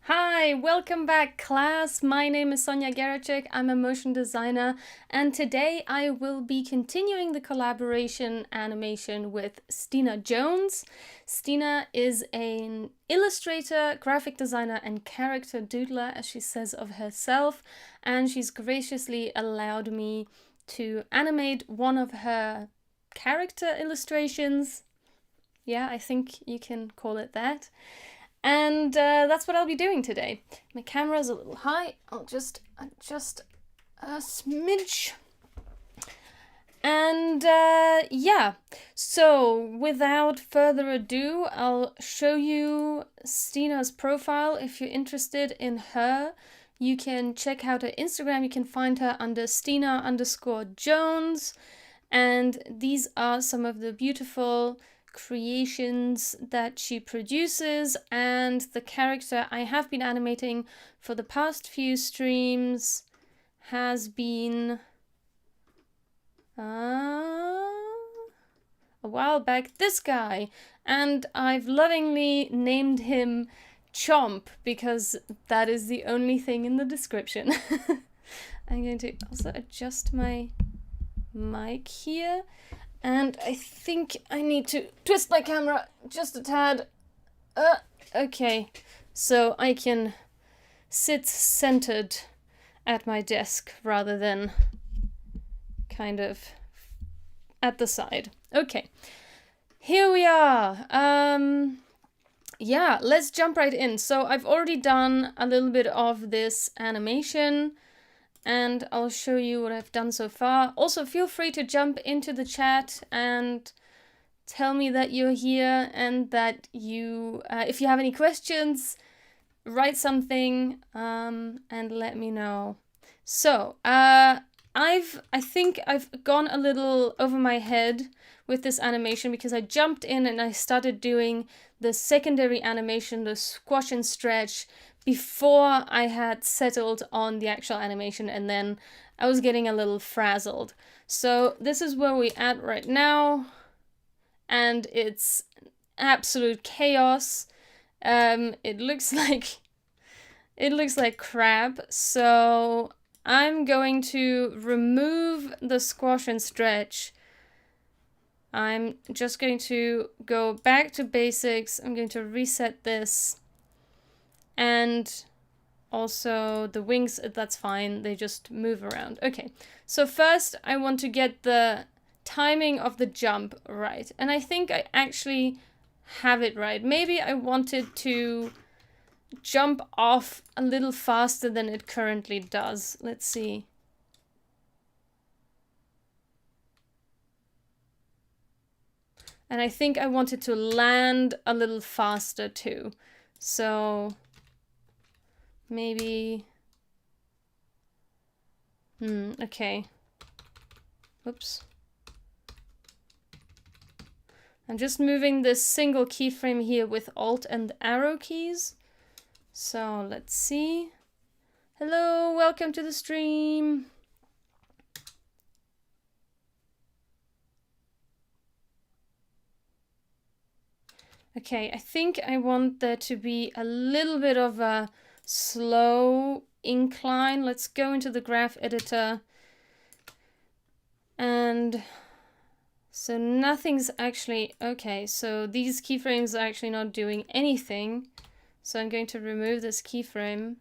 Hi, welcome back class. My name is Sonja Geracsek. I'm a motion designer and today I will be continuing the collaboration animation with Stina Jones. Stina is an illustrator, graphic designer and character doodler, as she says of herself, and she's graciously allowed me to animate one of her character illustrations. Yeah, I think you can call it that. And that's what I'll be doing today. My camera's a little high. I'll just adjust a smidge. And yeah, so without further ado, I'll show you Stina's profile. If you're interested in her, you can check out her Instagram. You can find her under Stina_Jones. And these are some of the beautiful creations that she produces, and the character I have been animating for the past few streams has been a while back this guy, and I've lovingly named him Chomp because that is the only thing in the description. I'm going to also adjust my mic here. And I think I need to twist my camera just a tad. Okay, so I can sit centered at my desk rather than kind of at the side. Okay, here we are. Yeah, let's jump right in. So I've already done a little bit of this animation, and I'll show you what I've done so far. Also, feel free to jump into the chat and tell me that you're here and that you, if you have any questions, write something and let me know. So, I think I've gone a little over my head with this animation because I jumped in and I started doing the secondary animation, the squash and stretch, before I had settled on the actual animation, and then I was getting a little frazzled. So this is where we're at right now, and it's absolute chaos. It looks like crap, so I'm going to remove the squash and stretch. I'm just going to go back to basics. I'm going to reset this. And also the wings, that's fine, they just move around. Okay, so first I want to get the timing of the jump right. And I think I actually have it right. Maybe I wanted to jump off a little faster than it currently does. Let's see. And I think I wanted to land a little faster too. So maybe... okay. Whoops. I'm just moving this single keyframe here with Alt and arrow keys. So let's see. Hello, welcome to the stream. Okay, I think I want there to be a little bit of a slow incline. Let's go into the graph editor. And so nothing's actually... okay, so these keyframes are actually not doing anything. So I'm going to remove this keyframe.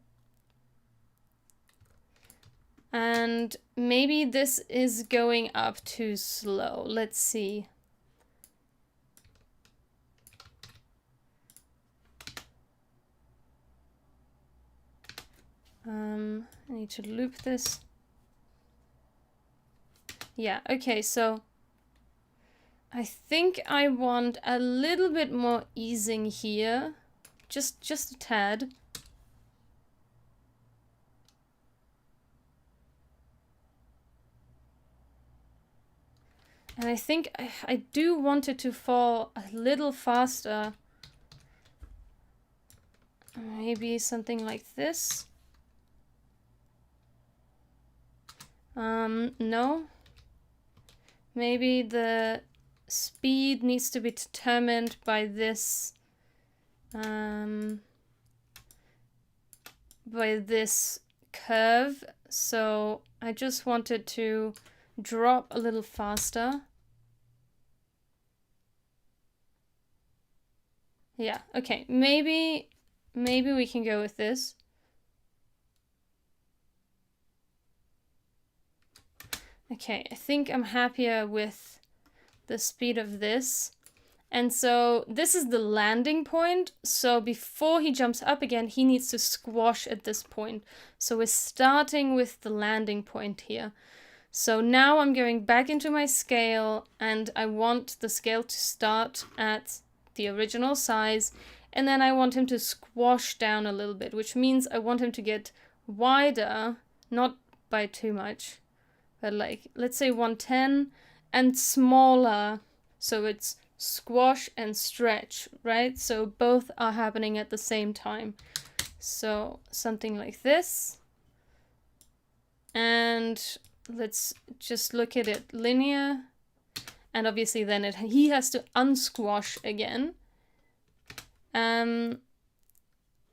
And maybe this is going up too slow. Let's see. I need to loop this. Yeah, okay, so I think I want a little bit more easing here. Just a tad. And I think I do want it to fall a little faster. Maybe something like this. No. Maybe the speed needs to be determined by this this curve. So I just wanted to drop a little faster. Yeah, okay, maybe we can go with this. Okay, I think I'm happier with the speed of this. And so this is the landing point. So before he jumps up again, he needs to squash at this point. So we're starting with the landing point here. So now I'm going back into my scale and I want the scale to start at the original size. And then I want him to squash down a little bit, which means I want him to get wider, not by too much, but like, let's say 110, and smaller. So it's squash and stretch, right? So both are happening at the same time. So something like this. And let's just look at it linear. And obviously then he has to unsquash again.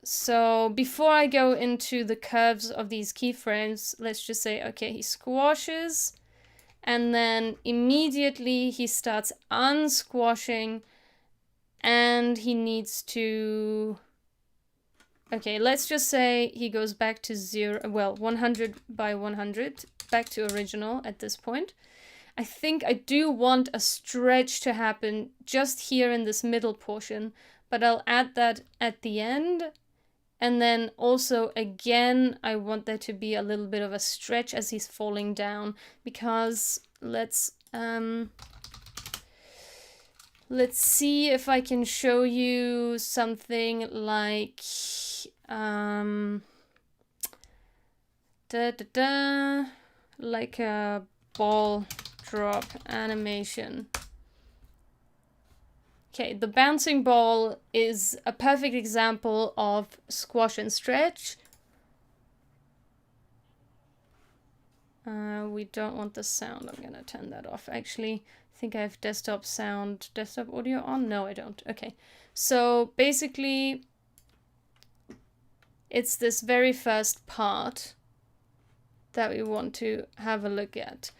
So before I go into the curves of these keyframes, let's just say, okay, he squashes. And then immediately he starts unsquashing and he needs to... Okay, let's just say he goes back to 100 by 100, back to original at this point. I think I do want a stretch to happen just here in this middle portion, but I'll add that at the end. And then also, again, I want there to be a little bit of a stretch as he's falling down, because let's see if I can show you something like like a ball drop animation. Okay, the bouncing ball is a perfect example of squash and stretch. We don't want the sound. I'm gonna turn that off. Actually, I think I have desktop audio on. No, I don't. Okay, so basically, it's this very first part that we want to have a look at.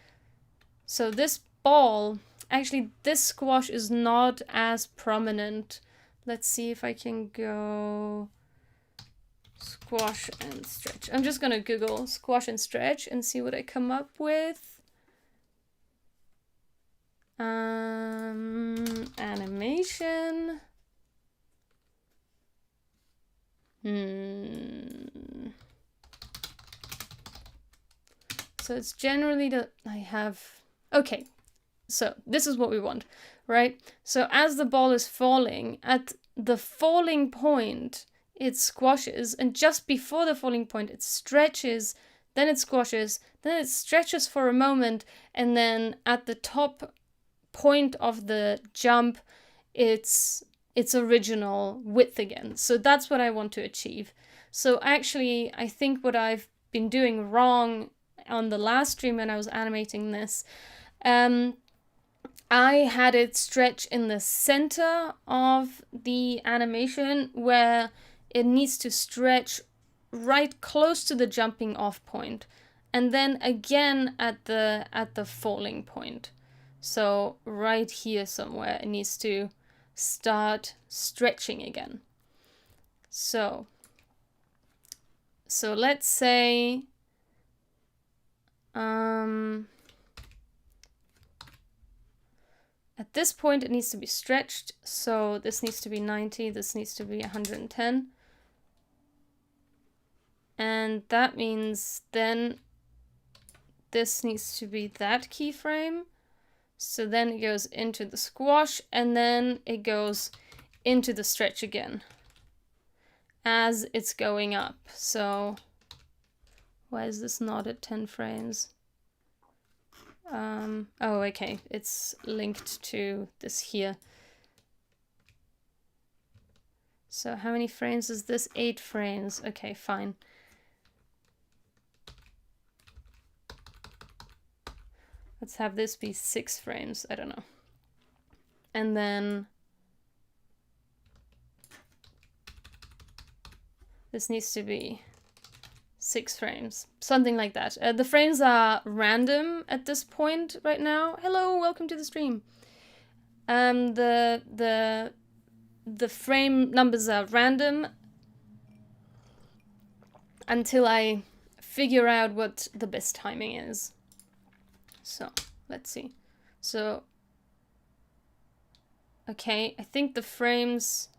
So this ball... Actually, this squash is not as prominent. Let's see if I can go squash and stretch. I'm just gonna Google squash and stretch and see what I come up with. Animation. So it's generally okay. So this is what we want, right? So as the ball is falling, at the falling point, it squashes, and just before the falling point, it stretches, then it squashes, then it stretches for a moment, and then at the top point of the jump, it's original width again. So that's what I want to achieve. So actually, I think what I've been doing wrong on the last stream when I was animating this, I had it stretch in the center of the animation where it needs to stretch right close to the jumping off point, and then again at the falling point. So right here somewhere it needs to start stretching again. So let's say at this point, it needs to be stretched, so this needs to be 90, this needs to be 110. And that means then this needs to be that keyframe. So then it goes into the squash, and then it goes into the stretch again as it's going up. So why is this not at 10 frames? Oh, okay, it's linked to this here. So how many frames is this? 8 frames. Okay, fine. Let's have this be 6 frames. I don't know. And then this needs to be 6 frames, something like that. The frames are random at this point right now. Hello, welcome to the stream. The frame numbers are random until I figure out what the best timing is. So let's see. So okay, I think the frames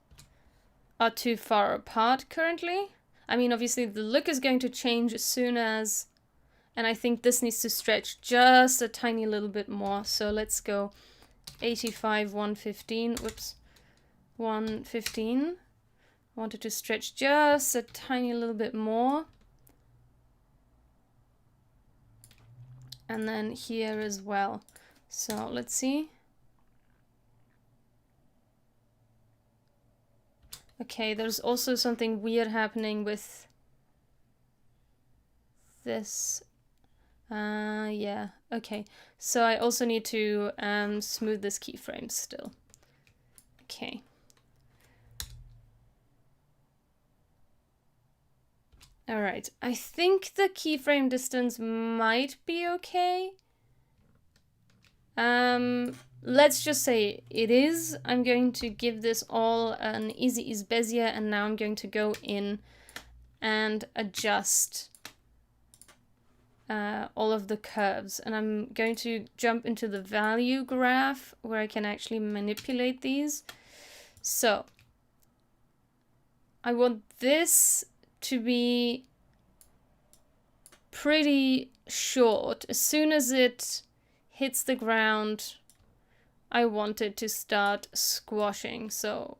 are too far apart currently. I mean, obviously the look is going to change as soon as, and I think this needs to stretch just a tiny little bit more. So let's go 85, 115, whoops, 115. I wanted to stretch just a tiny little bit more. And then here as well. So let's see. Okay, there's also something weird happening with this. Yeah, okay. So I also need to smooth this keyframe still. Okay. Alright, I think the keyframe distance might be okay. Let's just say it is. I'm going to give this all an easy ease Bezier, and now I'm going to go in and adjust all of the curves. And I'm going to jump into the value graph where I can actually manipulate these. So I want this to be pretty short. As soon as it hits the ground, I want it to start squashing. So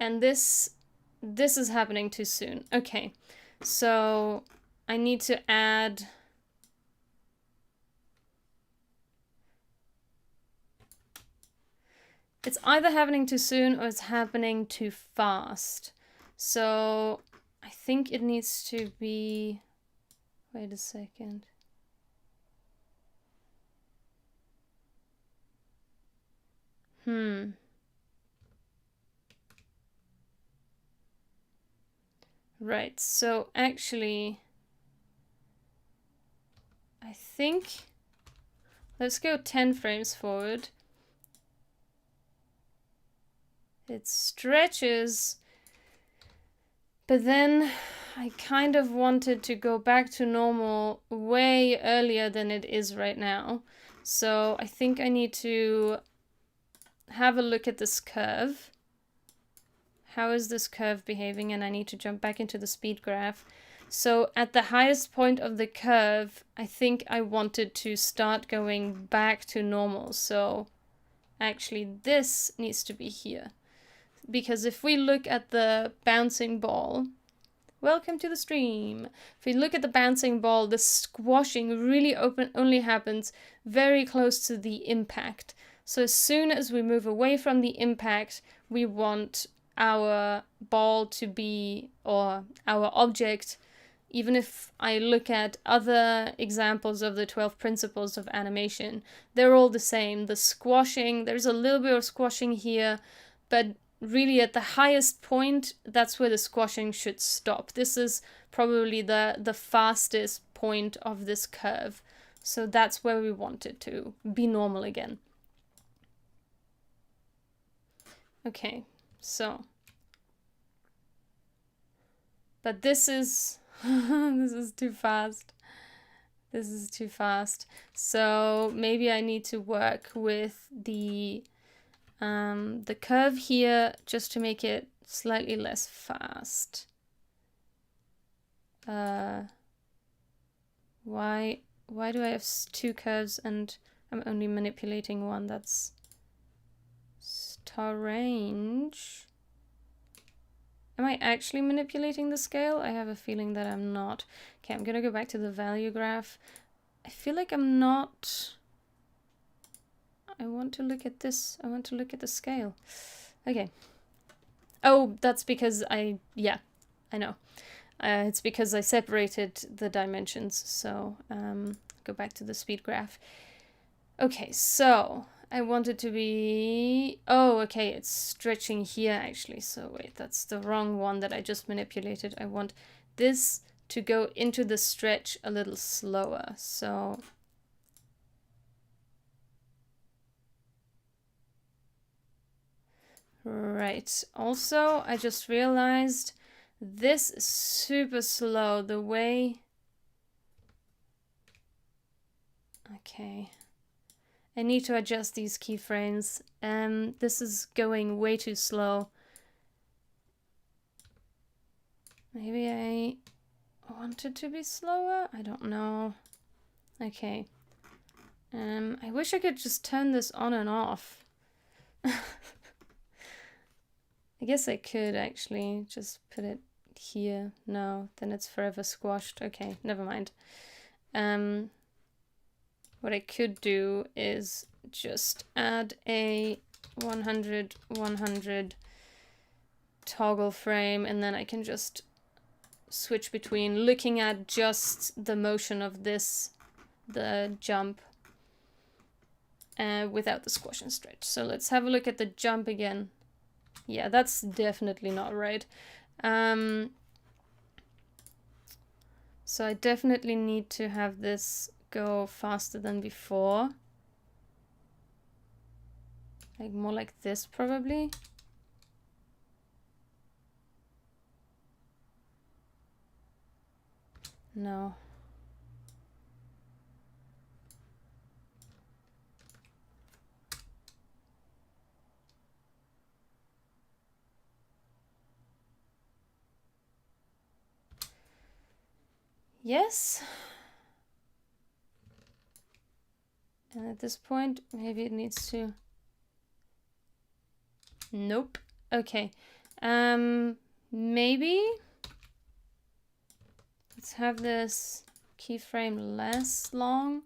and this is happening too soon. Okay, so I need to add it's either happening too soon or it's happening too fast. So I think it needs to be, wait a second. Right, so actually, I think, let's go 10 frames forward. It stretches, but then I kind of wanted to go back to normal way earlier than it is right now. So I think I need to have a look at this curve. How is this curve behaving? And I need to jump back into the speed graph. So at the highest point of the curve, I think I wanted to start going back to normal. So actually this needs to be here. Because if we look at the bouncing ball, welcome to the stream. If we look at the bouncing ball, the squashing really only happens very close to the impact. So as soon as we move away from the impact, we want our ball to be, or our object, even if I look at other examples of the 12 principles of animation, they're all the same. The squashing, there's a little bit of squashing here, but really at the highest point, that's where the squashing should stop. This is probably the fastest point of this curve. So that's where we want it to be normal again. Okay, so. But this is, this is too fast. This is too fast. So maybe I need to work with the curve here just to make it slightly less fast. Why do I have 2 curves and I'm only manipulating one? That's strange. Am I actually manipulating the scale? I have a feeling that I'm not. Okay, I'm gonna go back to the value graph. I feel like I'm not. I want to look at this. I want to look at the scale. Okay. Oh, that's because yeah, I know. It's because I separated the dimensions. So go back to the speed graph. Okay, so I want it to be... Oh, okay, it's stretching here actually. So wait, that's the wrong one that I just manipulated. I want this to go into the stretch a little slower. So... Right. Also, I just realized this is super slow. The way... Okay. I need to adjust these keyframes. This is going way too slow. Maybe I want it to be slower? I don't know. Okay. I wish I could just turn this on and off. I guess I could actually just put it here. No, then it's forever squashed. Okay, never mind. What I could do is just add a 100, 100 toggle frame, and then I can just switch between looking at just the motion of this, the jump, without the squash and stretch. So let's have a look at the jump again. Yeah, that's definitely not right. So I definitely need to have this go faster than before. Like more like this probably. No. Yes. And at this point, maybe it needs to... Nope. Okay. Maybe... Let's have this keyframe less long.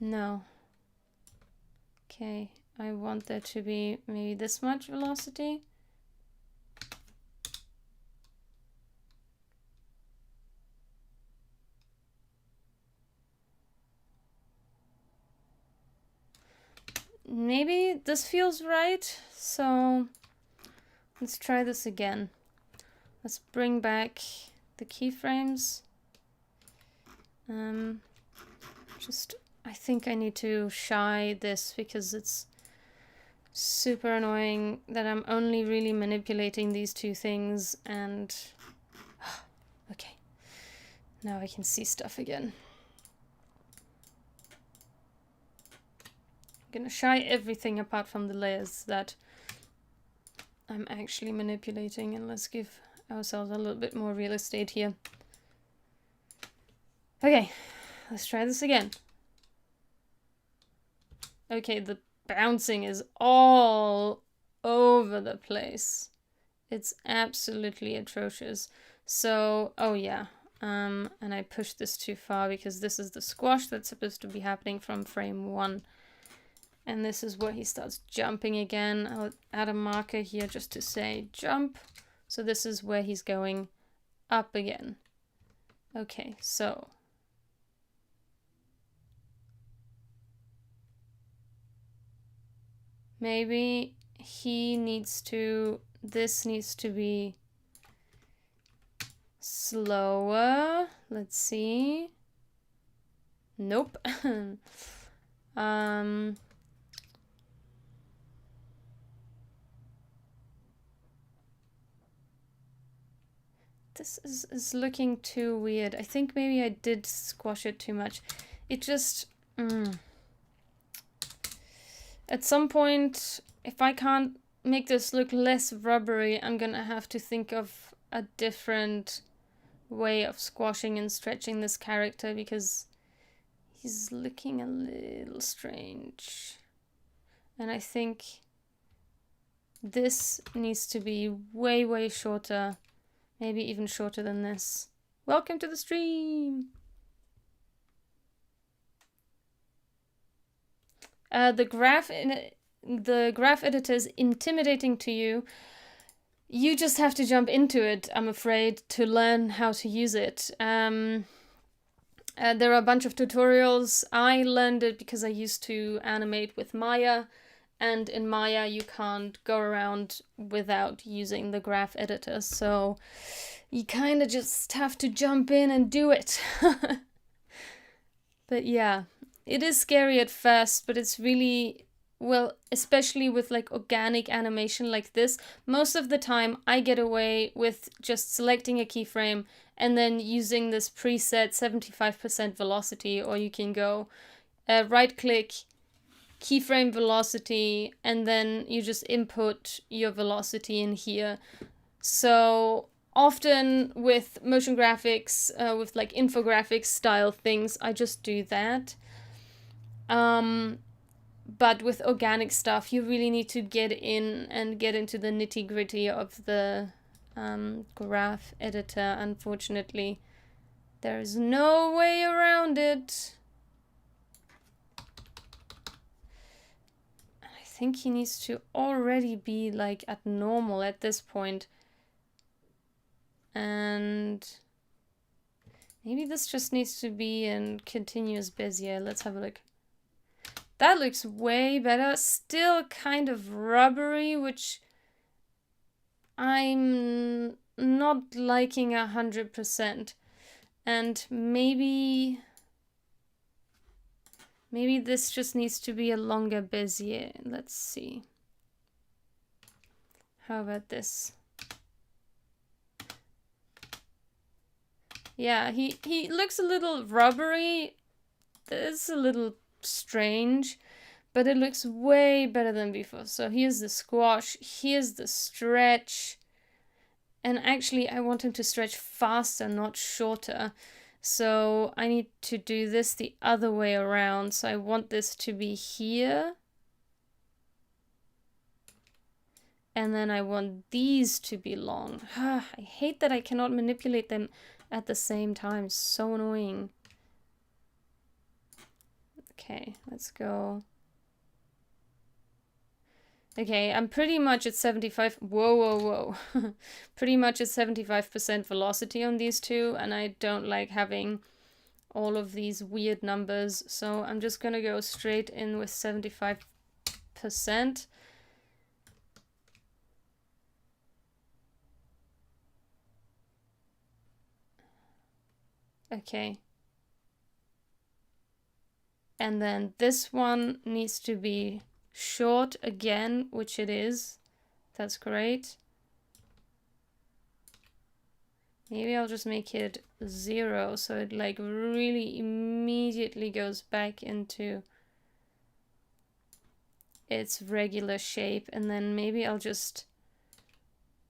No. Okay. I want there to be maybe this much velocity. Maybe this feels right, so let's try this again. Let's bring back the keyframes. I think I need to shy this because it's super annoying that I'm only really manipulating these two things and... Okay, now I can see stuff again. I'm gonna shy everything apart from the layers that I'm actually manipulating, and let's give ourselves a little bit more real estate here. Okay, let's try this again. Okay, the bouncing is all over the place. It's absolutely atrocious. So, oh yeah, and I pushed this too far because this is the squash that's supposed to be happening from frame 1. And this is where he starts jumping again. I'll add a marker here just to say jump. So this is where he's going up again. Okay, so. Maybe he needs to, this needs to be slower. Let's see. Nope. This is looking too weird. I think maybe I did squash it too much. It just... At some point, if I can't make this look less rubbery, I'm gonna have to think of a different way of squashing and stretching this character because he's looking a little strange. And I think this needs to be way, way shorter. Maybe even shorter than this. Welcome to the stream! The graph editor is intimidating to you. You just have to jump into it, I'm afraid, to learn how to use it. There are a bunch of tutorials. I learned it because I used to animate with Maya, and in Maya you can't go around without using the graph editor, so you kind of just have to jump in and do it. But yeah, it is scary at first, but it's really, well, especially with like organic animation like this, most of the time I get away with just selecting a keyframe and then using this preset 75% velocity, or you can go right click, keyframe velocity, and then you just input your velocity in here. So often with motion graphics, with like infographics style things, I just do that. But with organic stuff, you really need to get in and get into the nitty gritty of the graph editor. Unfortunately, there's no way around it. I think he needs to already be like at normal at this point. And maybe this just needs to be in continuous Bezier. Let's have a look. That looks way better. Still kind of rubbery, which I'm not liking 100%. And maybe this just needs to be a longer Bezier. Let's see. How about this? Yeah, he looks a little rubbery. It's a little strange, but it looks way better than before. So here's the squash, here's the stretch, and actually I want him to stretch faster, not shorter. So I need to do this the other way around. So I want this to be here, and then I want these to be long. I hate that I cannot manipulate them at the same time. So annoying. Okay, let's go. Okay, I'm pretty much at 75. Whoa. Pretty much at 75% velocity on these two, and I don't like having all of these weird numbers, so I'm just gonna go straight in with 75%. Okay. And then this one needs to be short again, which it is. That's great. Maybe I'll just make it 0, so it like really immediately goes back into its regular shape. And then maybe I'll just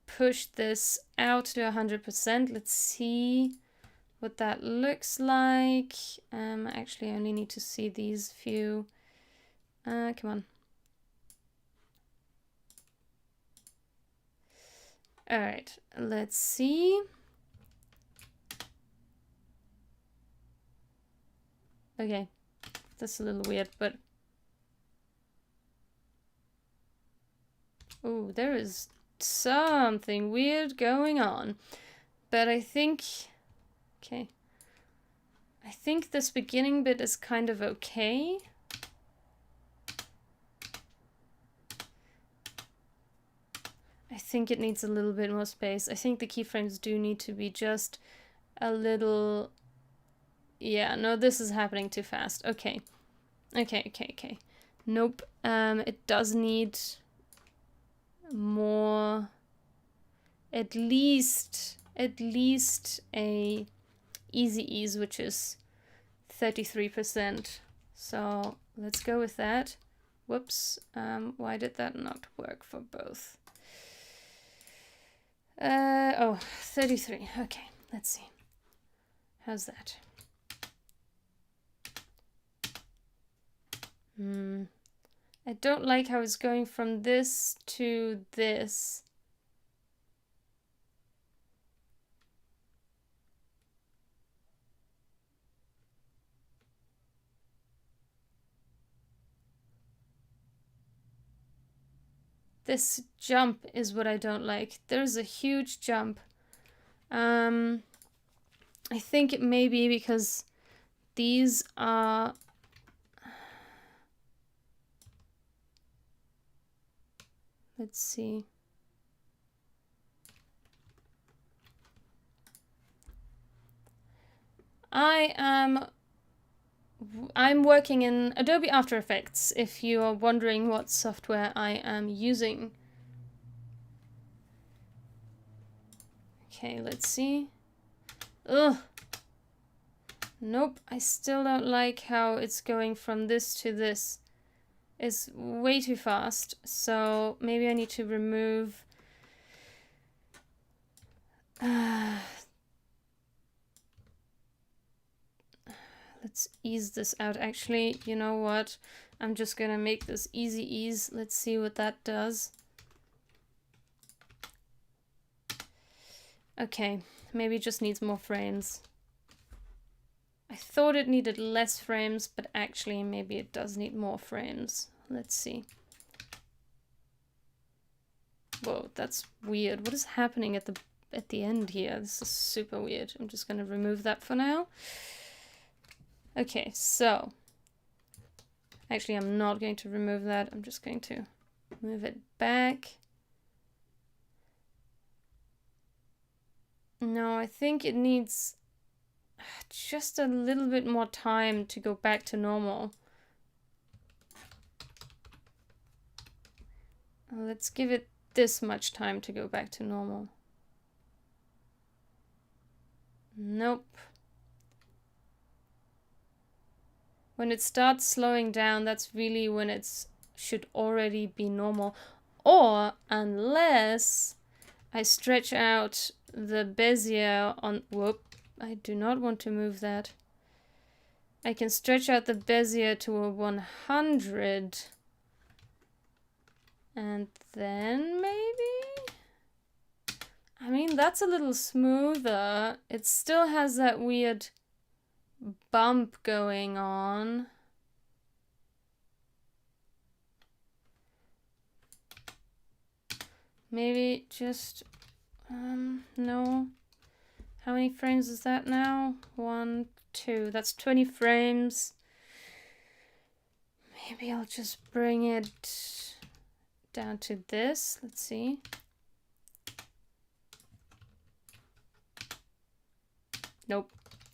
push this out to 100%. Let's see what that looks like. Actually, I only need to see these few. Come on. All right, let's see. Okay, that's a little weird, but oh, there is something weird going on. But I think, okay, I think this beginning bit is kind of okay. I think it needs a little bit more space. I think the keyframes do need to be just a little... Yeah, no, this is happening too fast. Okay. Okay. Nope. It does need more... At least a easy ease, which is 33%. So let's go with that. Whoops. Why did that not work for both? Oh, 33. Okay, let's see. How's that? I don't like how it's going from this to this. This jump is what I don't like. There's a huge jump. I think it may be because these are... Let's see. I'm working in Adobe After Effects, if you are wondering what software I am using. Okay, let's see. Ugh. Nope, I still don't like how it's going from this to this. It's way too fast, so maybe I need to remove... Let's ease this out. Actually, you know what? I'm just gonna make this easy ease. Let's see what that does. Okay, maybe it just needs more frames. I thought it needed less frames, but actually maybe it does need more frames. Let's see. Whoa, that's weird. What is happening at the end here? This is super weird. I'm just gonna remove that for now. Okay, so actually I'm not going to remove that. I'm just going to move it back. No, I think it needs just a little bit more time to go back to normal. Let's give it this much time to go back to normal. Nope. When it starts slowing down, that's really when it should already be normal. Or unless I stretch out the Bezier on... Whoop. I do not want to move that. I can stretch out the Bezier to a 100. And then maybe... I mean, that's a little smoother. It still has that weird bump going on. Maybe just... no. How many frames is that now? 1, 2. That's 20 frames. Maybe I'll just bring it down to this. Let's see. Nope.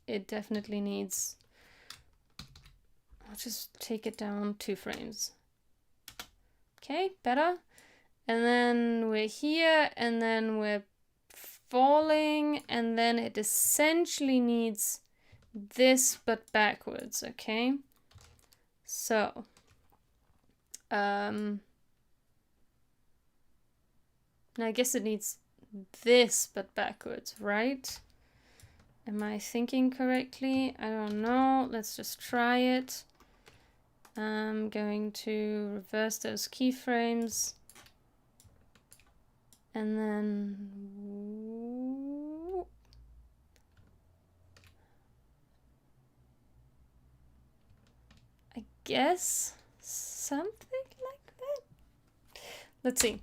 It definitely needs... I'll just take it down 2 frames. Okay, better. And then we're here, and then we're falling, and then it essentially needs this but backwards, okay? So, now I guess it needs this but backwards, right? Am I thinking correctly? I don't know. Let's just try it. I'm going to reverse those keyframes. And then... I guess something like that? Let's see.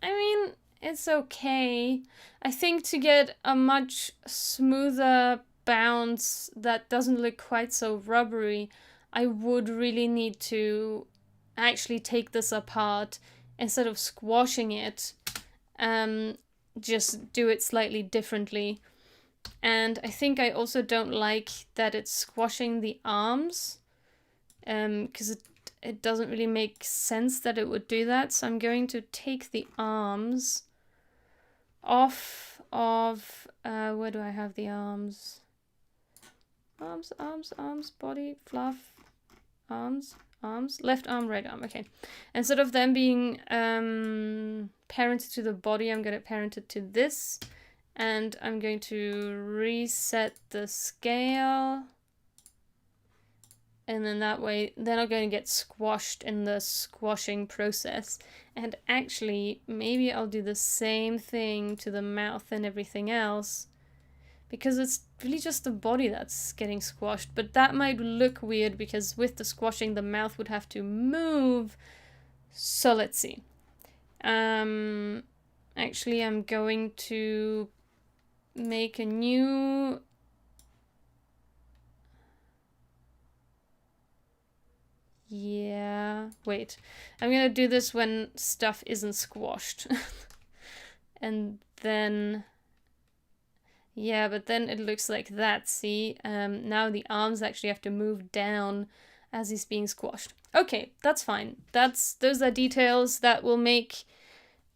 I mean, it's okay. I think to get a much smoother bounce that doesn't look quite so rubbery, I would really need to actually take this apart instead of squashing it. Just do it slightly differently. And I think I also don't like that it's squashing the arms, because it doesn't really make sense that it would do that. So I'm going to take the arms off of, where do I have the arms? Arms, body, fluff, arms, left arm, right arm, okay. Instead of them being parented to the body, I'm going to parent it to this. And I'm going to reset the scale. And then that way, they're not going to get squashed in the squashing process. And actually, maybe I'll do the same thing to the mouth and everything else. Because it's really just the body that's getting squashed. But that might look weird because with the squashing, the mouth would have to move. So let's see. Actually, I'm going to make a new Yeah, wait. I'm gonna do this when stuff isn't squashed. And then... Yeah, but then it looks like that, see? Now the arms actually have to move down as he's being squashed. Okay, that's fine. Those are details that will make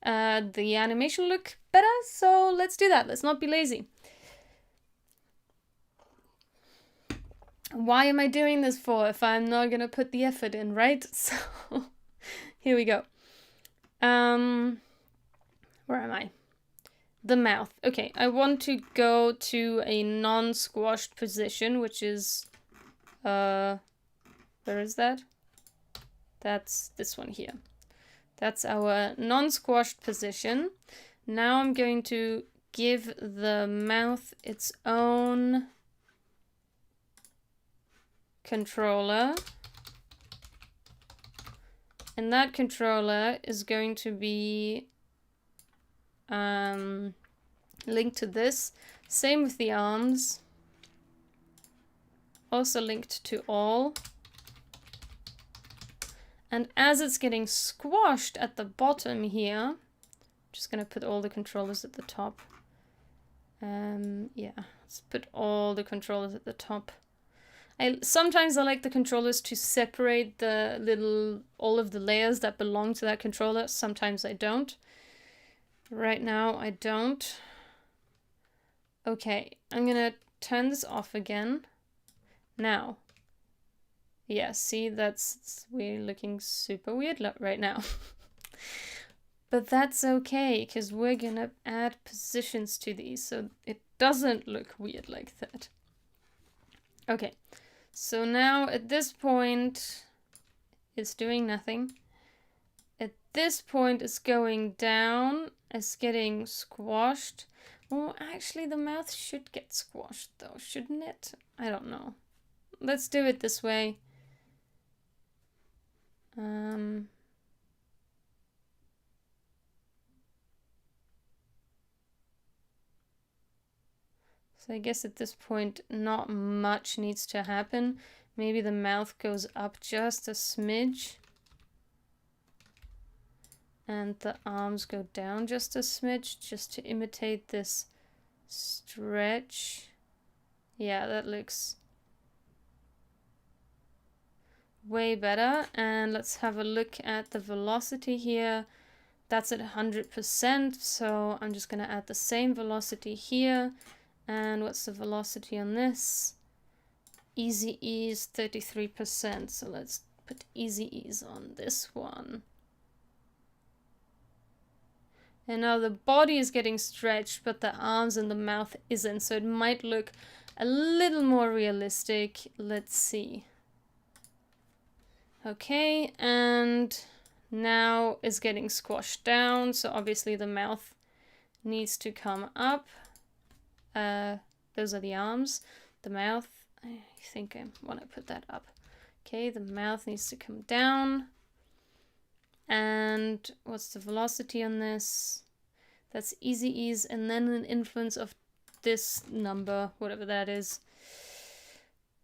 the animation look better, so let's do that. Let's not be lazy. Why am I doing this for if I'm not gonna put the effort in, right? So here we go. Where am I? The mouth. Okay, I want to go to a non-squashed position, which is where is that? That's this one here. That's our non-squashed position. Now I'm going to give the mouth its own controller. And that controller is going to be linked to this. Same with the arms. Also linked to all. And as it's getting squashed at the bottom here, I'm just gonna put all the controllers at the top. Yeah, let's put all the controllers at the top. Sometimes I like the controllers to separate all of the layers that belong to that controller. Sometimes I don't. Right now I don't. Okay, I'm gonna turn this off again. Now. Yeah, see, we're looking super weird right now. But that's okay, because we're gonna add positions to these so it doesn't look weird like that. Okay, so now at this point, it's doing nothing. At this point, it's going down, it's getting squashed. Oh, actually, the mouth should get squashed though, shouldn't it? I don't know. Let's do it this way. So I guess at this point, not much needs to happen. Maybe the mouth goes up just a smidge. And the arms go down just a smidge, just to imitate this stretch. Yeah, that looks way better. And let's have a look at the velocity here. That's at 100%, so I'm just gonna add the same velocity here. And what's the velocity on this? Easy ease 33%. So let's put easy ease on this one. And now the body is getting stretched, but the arms and the mouth isn't. So it might look a little more realistic. Let's see. Okay, and now it's getting squashed down. So obviously the mouth needs to come up. Those are the arms. The mouth, I think I want to put that up. Okay, the mouth needs to come down. And what's the velocity on this? That's easy ease, and then an influence of this number, whatever that is.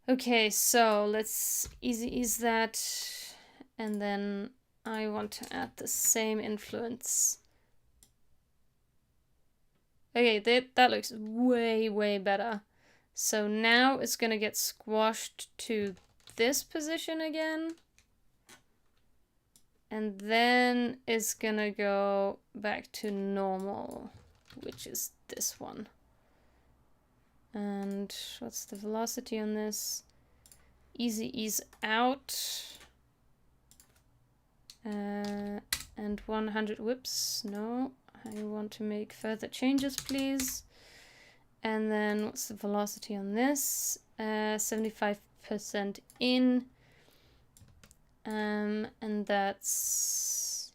Okay, so let's easy ease that. And then I want to add the same influence. Okay, that looks way, way better. So now it's gonna get squashed to this position again. And then it's gonna go back to normal, which is this one. And what's the velocity on this? Easy ease out. And 100, whoops, no. I want to make further changes, please. And then what's the velocity on this? 75% in. And that's...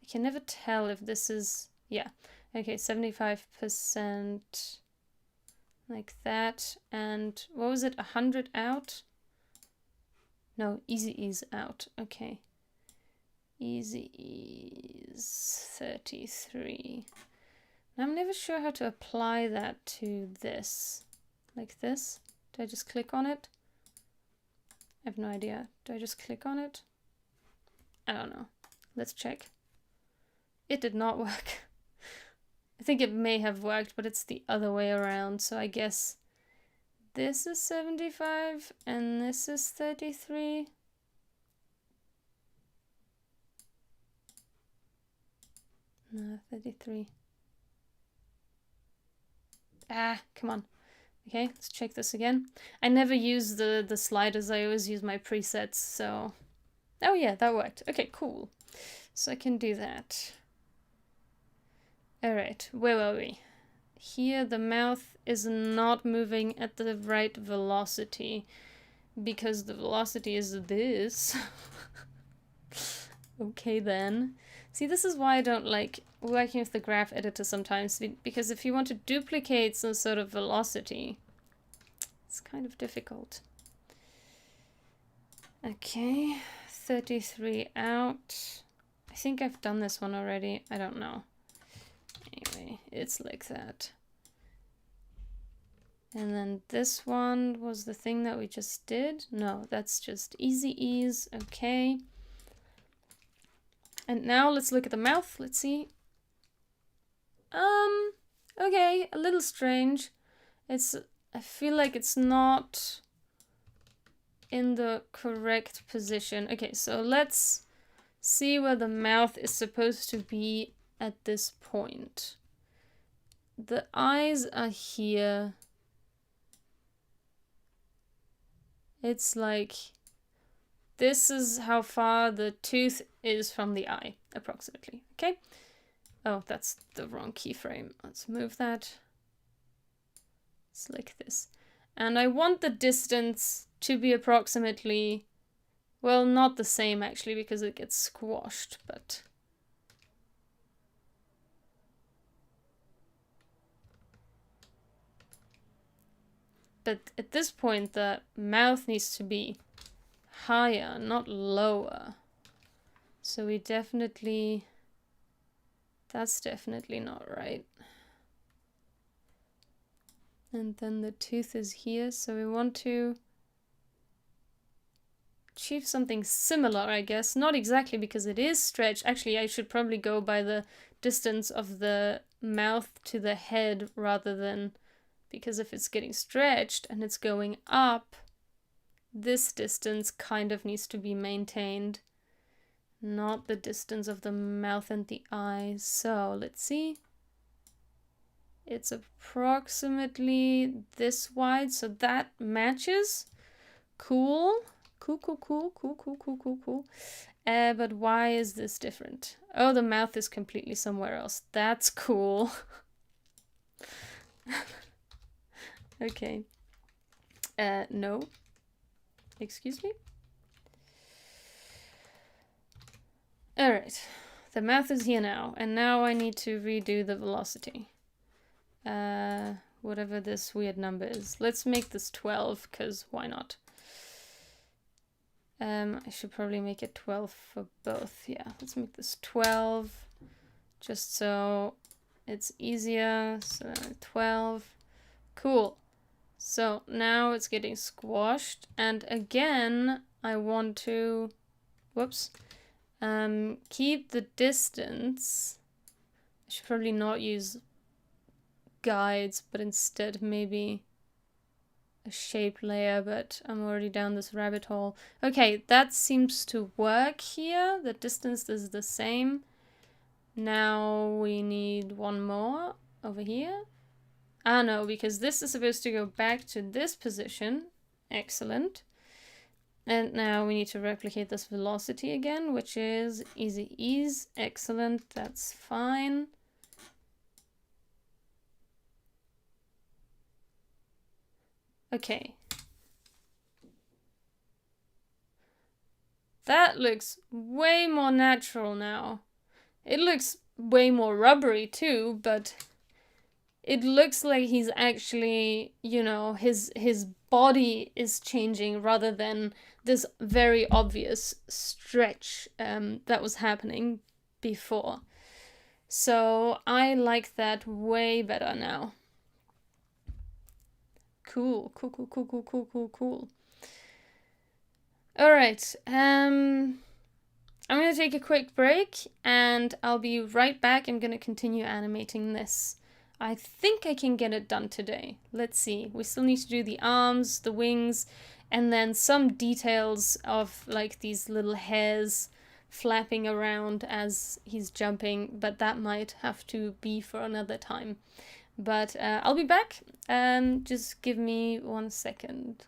I can never tell if this is... Yeah. Okay, 75% like that. And what was it? 100 out? No, easy ease out. Okay. Easy ease 33. I'm never sure how to apply that to this. Like this. Do I just click on it? I have no idea. Do I just click on it? I don't know. Let's check. It did not work. I think it may have worked, but it's the other way around. So I guess this is 75 and this is 33. No, 33. Ah, come on. Okay, let's check this again. I never use the sliders, I always use my presets, so... Oh yeah, that worked. Okay, cool. So I can do that. Alright, where were we? Here the mouth is not moving at the right velocity, because the velocity is this. Okay then. See, this is why I don't like working with the graph editor sometimes, because if you want to duplicate some sort of velocity, it's kind of difficult. Okay, 33 out. I think I've done this one already. I don't know. Anyway, it's like that. And then this one was the thing that we just did. No, that's just easy ease. Okay. And now let's look at the mouth. Let's see. Okay, a little strange. I feel like it's not in the correct position. Okay, so let's see where the mouth is supposed to be at this point. The eyes are here. It's like, this is how far the tooth is from the eye, approximately, okay? Oh, that's the wrong keyframe. Let's move that. It's like this. And I want the distance to be approximately, well, not the same actually, because it gets squashed, but... But at this point, the mouth needs to be higher, not lower. So we definitely... That's definitely not right. And then the tooth is here, so we want to achieve something similar, I guess. Not exactly, because it is stretched. Actually, I should probably go by the distance of the mouth to the head rather than... Because if it's getting stretched and it's going up, this distance kind of needs to be maintained. Not the distance of the mouth and the eyes. So let's see. It's approximately this wide, so that matches. Cool. Cool. But why is this different? Oh, the mouth is completely somewhere else. That's cool. Okay. No. Excuse me? Alright. The mouth is here now, and now I need to redo the velocity. Whatever this weird number is. Let's make this 12, because why not? I should probably make it 12 for both. Yeah, let's make this 12, just so it's easier. So 12. Cool. So now it's getting squashed, and again I want to, whoops, keep the distance. I should probably not use guides, but instead maybe a shape layer, but I'm already down this rabbit hole. Okay, that seems to work here. The distance is the same. Now we need one more over here. Ah, no, because this is supposed to go back to this position. Excellent. And now we need to replicate this velocity again, which is easy ease. Excellent, that's fine. Okay. That looks way more natural now. It looks way more rubbery too, but it looks like he's actually, you know, his body is changing rather than this very obvious stretch that was happening before. So I like that way better now. Cool. All right. I'm going to take a quick break and I'll be right back. I'm going to continue animating this. I think I can get it done today. Let's see. We still need to do the arms, the wings, and then some details of like these little hairs flapping around as he's jumping, but that might have to be for another time. But I'll be back. Just give me 1 second.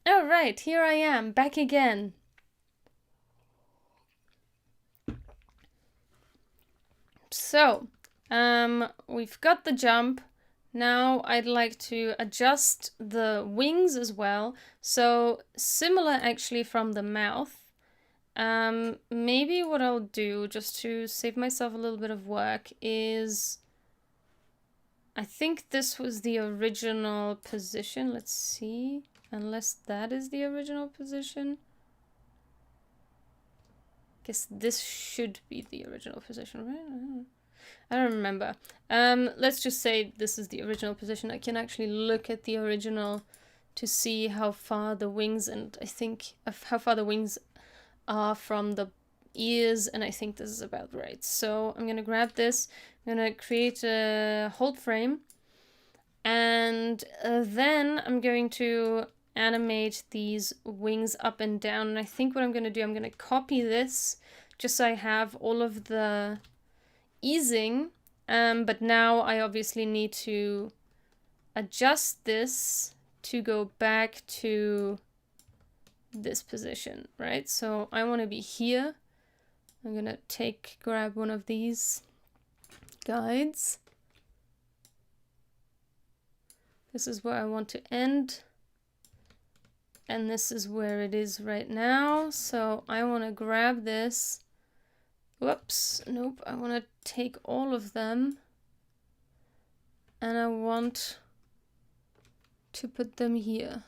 All right, here I am, back again. So, we've got the jump. Now I'd like to adjust the wings as well. So, similar actually from the mouth. Maybe what I'll do, just to save myself a little bit of work, is... I think this was the original position. Let's see. Unless that is the original position. Guess this should be the original position, right? I don't remember. Let's just say this is the original position. I can actually look at the original to see how far the wings and I think how far the wings are from the ears, and I think this is about right. So I'm gonna grab this. I'm gonna create a hold frame, and then I'm going to animate these wings up and down. And I think what I'm going to do, I'm going to copy this just so I have all of the easing. But now I obviously need to adjust this to go back to this position, right? So I want to be here. I'm going to grab one of these guides. This is where I want to end. And this is where it is right now. So I want to grab this. Whoops, nope. I want to take all of them. And I want to put them here.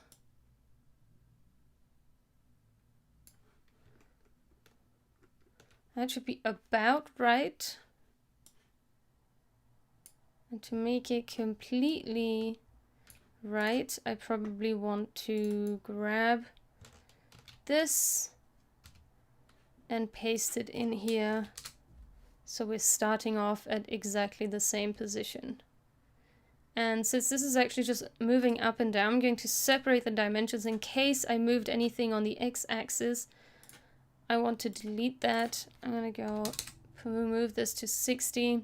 That should be about right. And to make it completely right, I probably want to grab this and paste it in here, so we're starting off at exactly the same position. And since this is actually just moving up and down, I'm going to separate the dimensions in case I moved anything on the x-axis. I want to delete that. I'm gonna go move this to 60.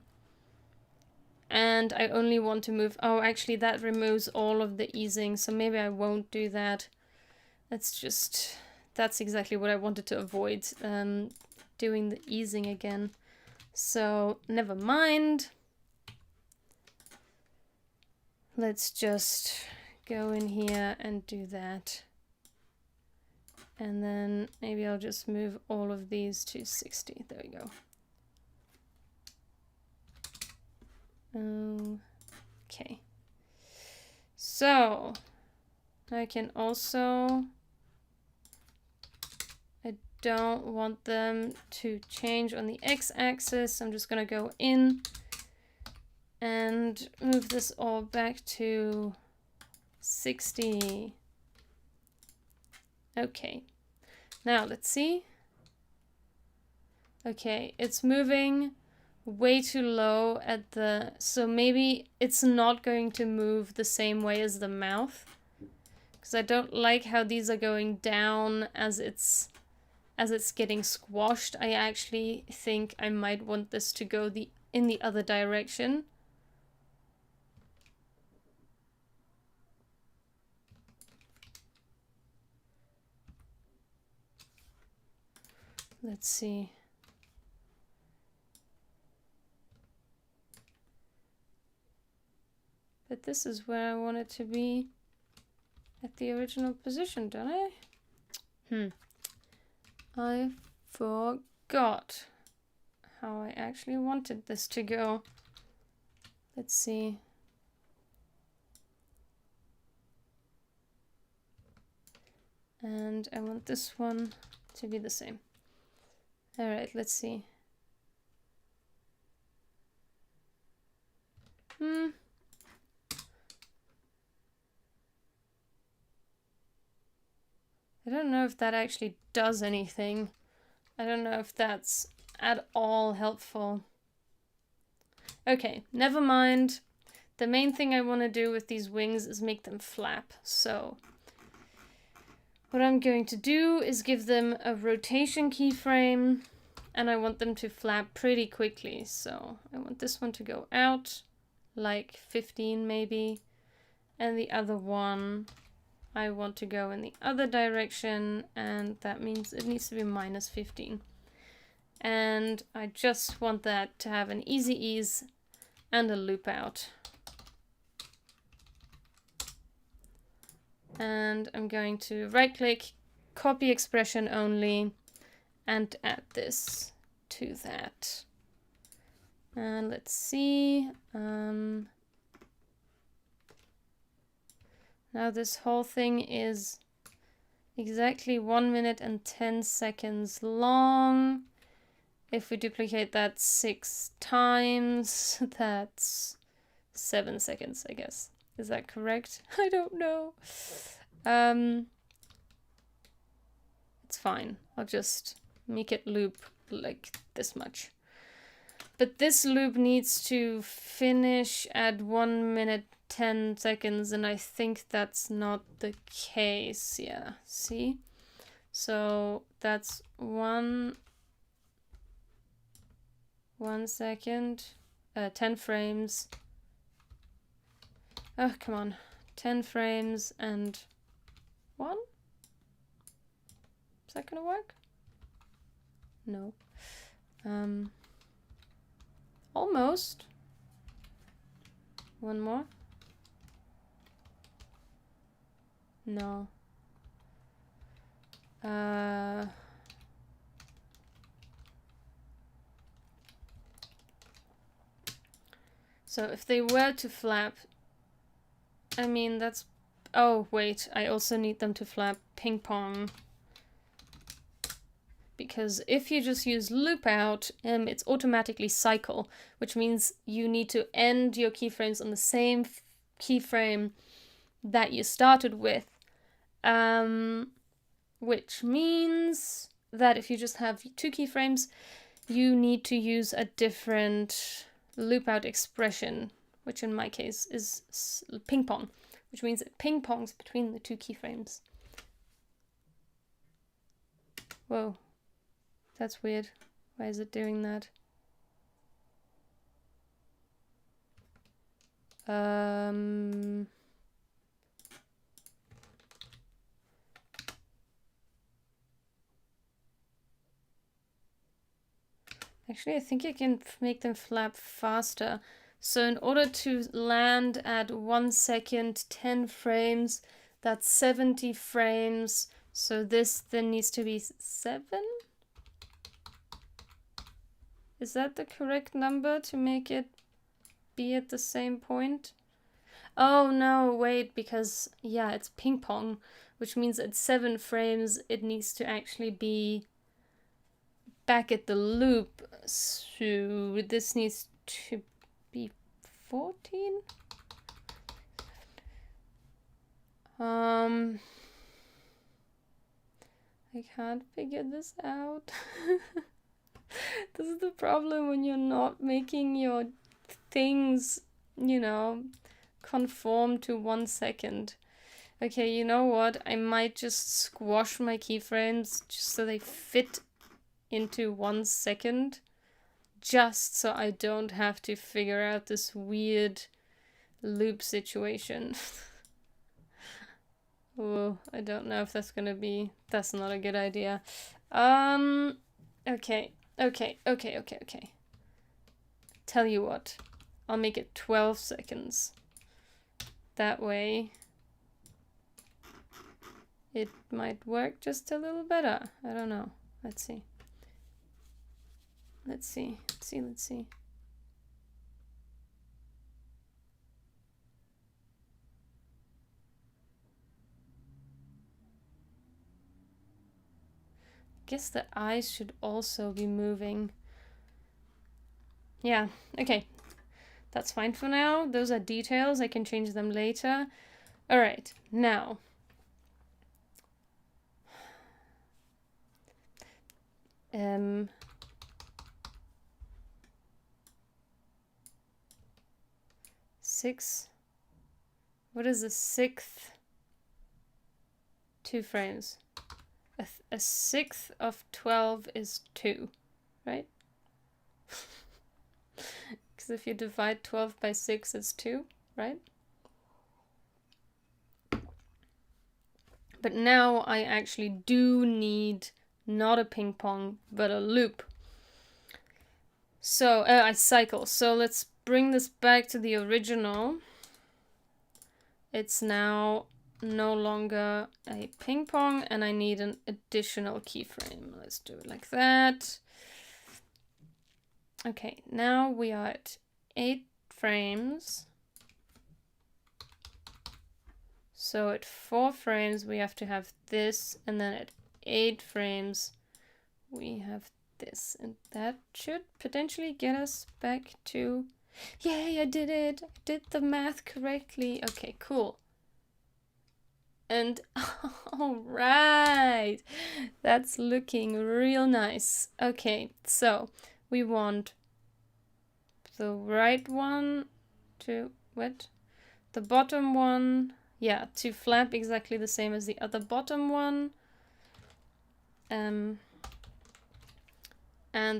And I only want to move... Oh, actually that removes all of the easing, so maybe I won't do that. That's exactly what I wanted to avoid, doing the easing again. So, never mind. Let's just go in here and do that. And then maybe I'll just move all of these to 60. There we go. Okay, so I can also, I don't want them to change on the x-axis. I'm just gonna go in and move this all back to 60. Okay, now let's see. Okay, it's moving way too low at the, so maybe it's not going to move the same way as the mouth, because I don't like how these are going down as it's getting squashed. I actually think I might want this to go in the other direction. Let's see. But this is where I want it to be at the original position, don't I? I forgot how I actually wanted this to go. Let's see. And I want this one to be the same. All right, let's see. I don't know if that actually does anything. I don't know if that's at all helpful. Okay, never mind. The main thing I want to do with these wings is make them flap. So what I'm going to do is give them a rotation keyframe, and I want them to flap pretty quickly. So I want this one to go out, like 15 maybe, and the other one I want to go in the other direction, and that means it needs to be minus 15. And I just want that to have an easy ease and a loop out. And I'm going to right click, copy expression only, and add this to that. And let's see. Now this whole thing is exactly 1 minute and 10 seconds long. If we duplicate that 6 times, that's 7 seconds, I guess. Is that correct? I don't know. It's fine. I'll just make it loop like this much. But this loop needs to finish at 1 minute 10 seconds, and I think that's not the case. Yeah, see? So that's 1 second, 10 frames. Oh, come on. 10 frames and 1? Is that gonna work? No. Almost. One more. No. So if they were to flap, I mean, that's... Oh, wait, I also need them to flap ping pong. Because if you just use loop out, it's automatically cycle, which means you need to end your keyframes on the same keyframe that you started with. Which means that if you just have 2 keyframes, you need to use a different loop out expression, which in my case is ping pong, which means it ping pongs between the 2 keyframes. Whoa, that's weird. Why is it doing that? Actually, I think you can make them flap faster. So in order to land at 1 second, 10 frames, that's 70 frames. So this then needs to be 7? Is that the correct number to make it be at the same point? Oh no, wait, because yeah, it's ping pong, which means at 7 frames it needs to actually be back at the loop. So this needs to be 14? I can't figure this out. This is the problem when you're not making your things, you know, conform to 1 second. Okay, you know what? I might just squash my keyframes just so they fit into 1 second, just so I don't have to figure out this weird loop situation. Oh, I don't know if that's gonna be... That's not a good idea. Okay. Tell you what. I'll make it 12 seconds. That way it might work just a little better. I don't know. Let's see. Let's see. Guess the eyes should also be moving. Yeah, okay. That's fine for now. Those are details. I can change them later. All right, now. Six. What is the 6th? 2 frames. A 6th of 12 is 2, right? Because if you divide 12 by 6, it's 2, right? But now I actually do need not a ping pong, but a loop. So I cycle. So let's bring this back to the original. It's now no longer a ping pong, and I need an additional keyframe. Let's do it like that. Okay, now we are at 8 frames. So at 4 frames we have to have this, and then at 8 frames we have this, and that should potentially get us back to... Yay, I did it! I did the math correctly. Okay, cool. And all right, that's looking real nice. Okay, so we want the right one to... what? The bottom one, yeah, to flap exactly the same as the other bottom one. And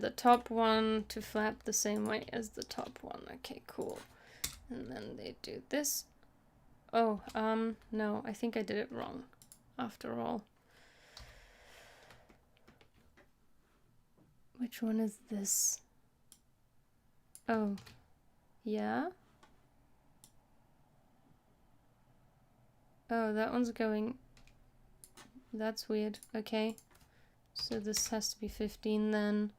the top one to flap the same way as the top one. Okay, cool. And then they do this. Oh, no, I think I did it wrong after all. Which one is this? Oh, yeah. Oh, that one's going... That's weird. Okay. So this has to be 15 then.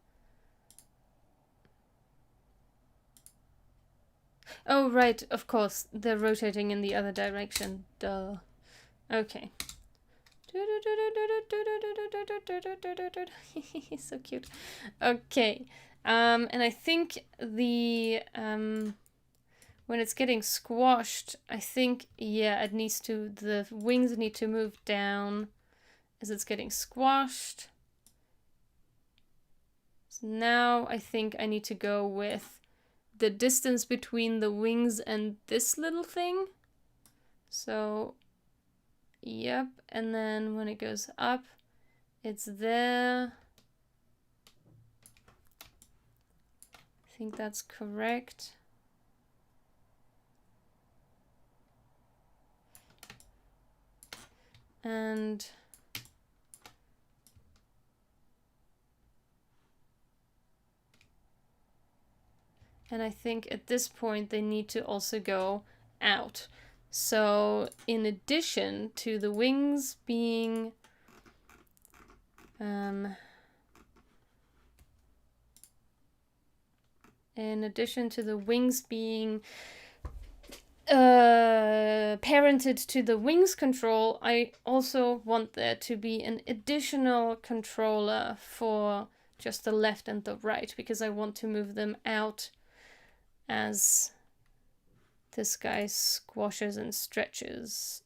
Oh, right, of course. They're rotating in the other direction. Duh. Okay. So cute. Okay. And I think the... when it's getting squashed, I think, yeah, it needs to... The wings need to move down as it's getting squashed. So now I think I need to go with the distance between the wings and this little thing. So, yep, and then when it goes up, it's there. I think that's correct. And I think at this point they need to also go out. So in addition to the wings being parented to the wings control, I also want there to be an additional controller for just the left and the right, because I want to move them out as this guy squashes and stretches.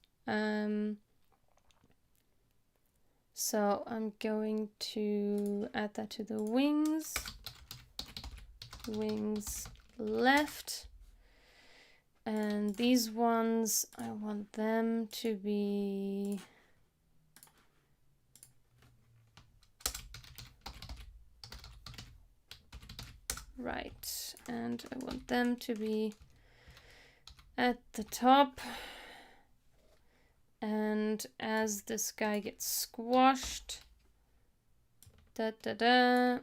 So I'm going to add that to the wings. Wings left. And these ones, I want them to be... right. And I want them to be at the top. And as this guy gets squashed, I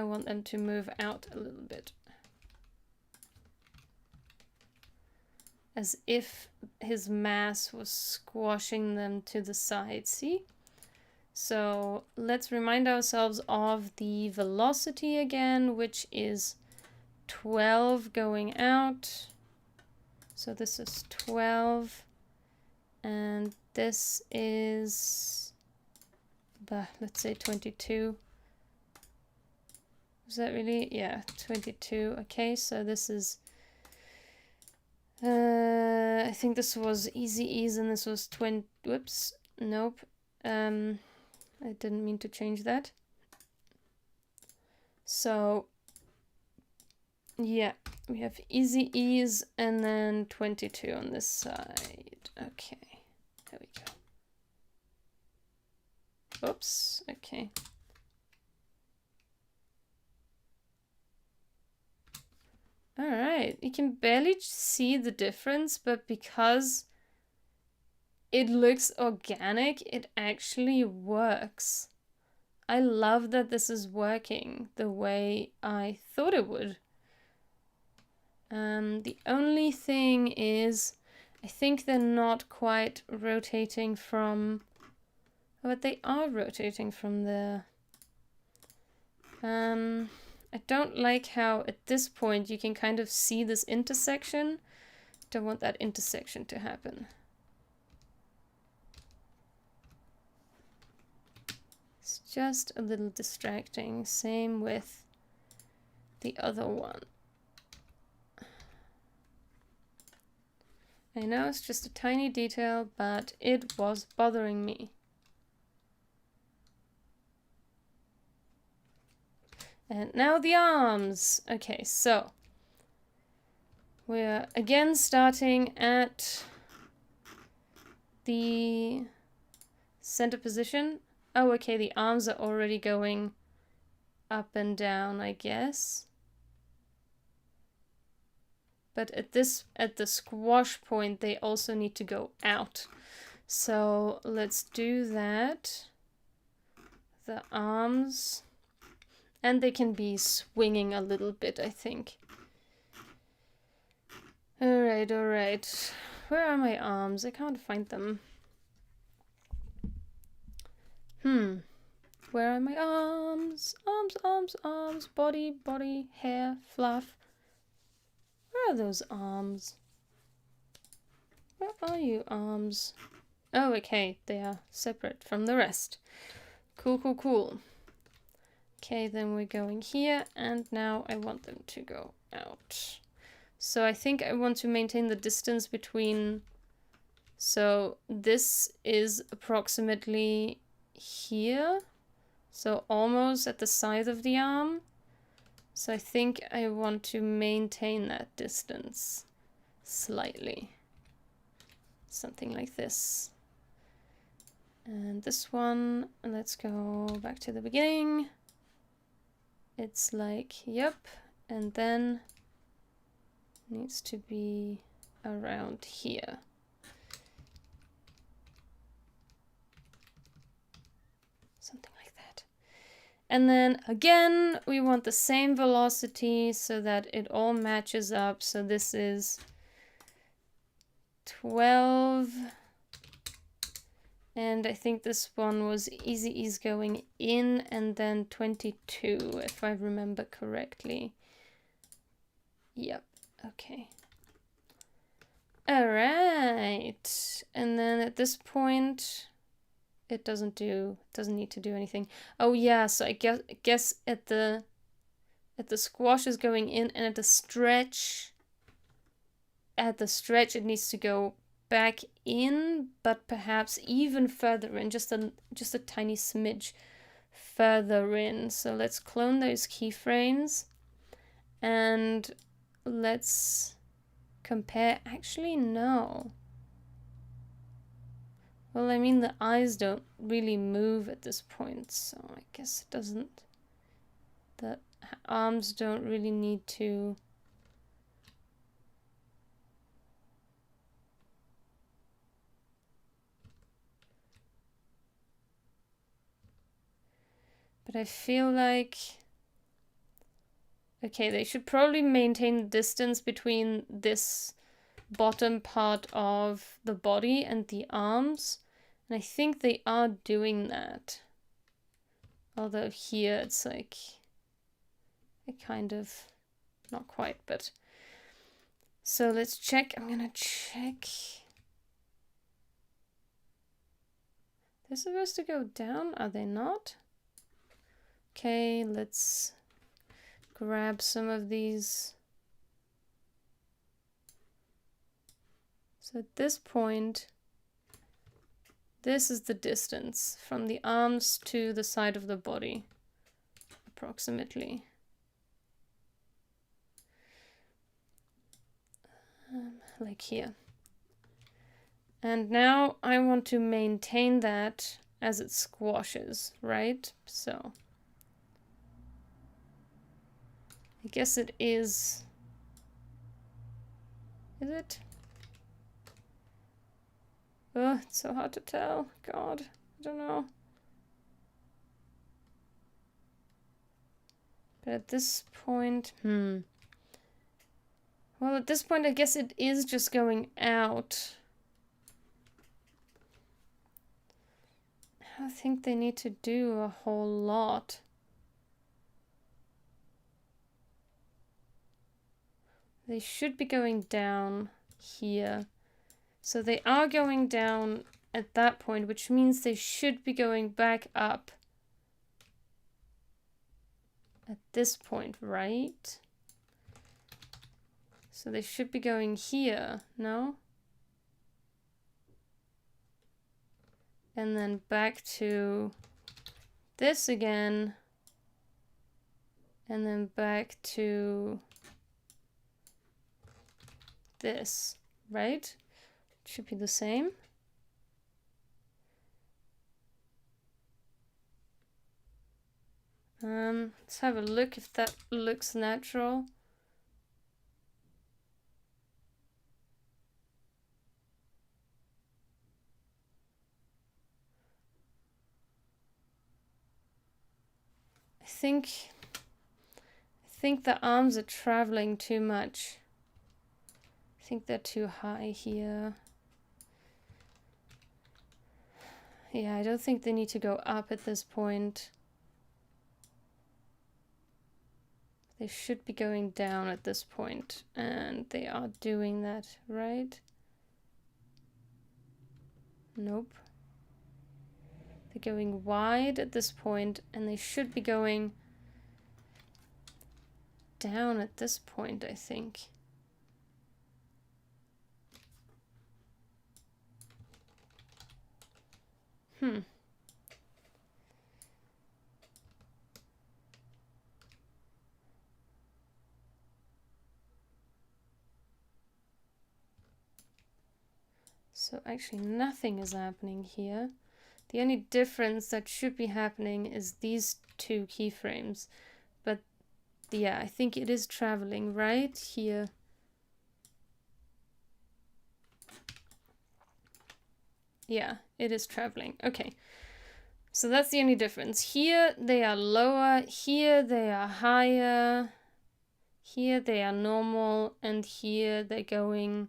want them to move out a little bit. As if his mass was squashing them to the side, see? So let's remind ourselves of the velocity again, which is 12 going out. So this is 12. And this is, let's say 22. Is that really? Yeah, 22. Okay, so this is, I think this was easy ease and this was 20, whoops, nope. I didn't mean to change that. So, yeah, we have easy ease and then 22 on this side. Okay. There we go. Oops, okay. All right, you can barely see the difference, but because it looks organic. It actually works. I love that this is working the way I thought it would. The only thing is, I think they're not quite rotating from, but they are rotating from there. I don't like how at this point you can kind of see this intersection. Don't want that intersection to happen. It's just a little distracting. Same with the other one. I know it's just a tiny detail, but it was bothering me. And now the arms. Okay, so we're again starting at the center position. Oh, okay, the arms are already going up and down, I guess. But at the squash point, they also need to go out. So let's do that. The arms. And they can be swinging a little bit, I think. Alright, alright. Where are my arms? I can't find them. Where are my arms? Arms, arms, arms. Body, body, hair, fluff. Where are those arms? Where are you, arms? Oh, okay. They are separate from the rest. Cool, cool, cool. Okay, then we're going here, and now I want them to go out. So I think I want to maintain the distance between... So this is approximately here. So almost at the side of the arm. So I think I want to maintain that distance slightly. Something like this. And this one, let's go back to the beginning. It's like, yep, and then needs to be around here. Something like that. And then again, we want the same velocity so that it all matches up. So this is 12. And I think this one was easy ease going in, and then 22, if I remember correctly. Yep, okay. All right. And then at this point, it doesn't need to do anything. Oh yeah, so I guess at the squash is going in, and at the stretch it needs to go back in, but perhaps even further in, just a tiny smidge further in. So let's clone those keyframes and let's compare. Actually, no. Well, I mean, the eyes don't really move at this point, so I guess it doesn't. The arms don't really need to. But I feel like, okay, they should probably maintain the distance between this bottom part of the body and the arms. And I think they are doing that. Although here it's like, it kind of, not quite, but. So let's check, I'm gonna check. They're supposed to go down, are they not? Okay, let's grab some of these. So at this point, this is the distance from the arms to the side of the body, approximately. Like here. And now I want to maintain that as it squashes, right? So I guess it is. Is it? Oh, it's so hard to tell. God, I don't know. But at this point, well, at this point, I guess it is just going out. I don't think they need to do a whole lot. They should be going down here. So they are going down at that point, which means they should be going back up at this point, right? So they should be going here, no? And then back to this again. And then back to this, right? Should be the same. Let's have a look if that looks natural. I think the arms are traveling too much. I think they're too high here. Yeah, I don't think they need to go up at this point. They should be going down at this point, and they are doing that, right? Nope. They're going wide at this point, and they should be going down at this point, I think. So actually nothing is happening here. The only difference that should be happening is these two keyframes. But yeah, I think it is traveling right here. Yeah, it is traveling. Okay. So that's the only difference. Here they are lower, here they are higher, here they are normal, and here they're going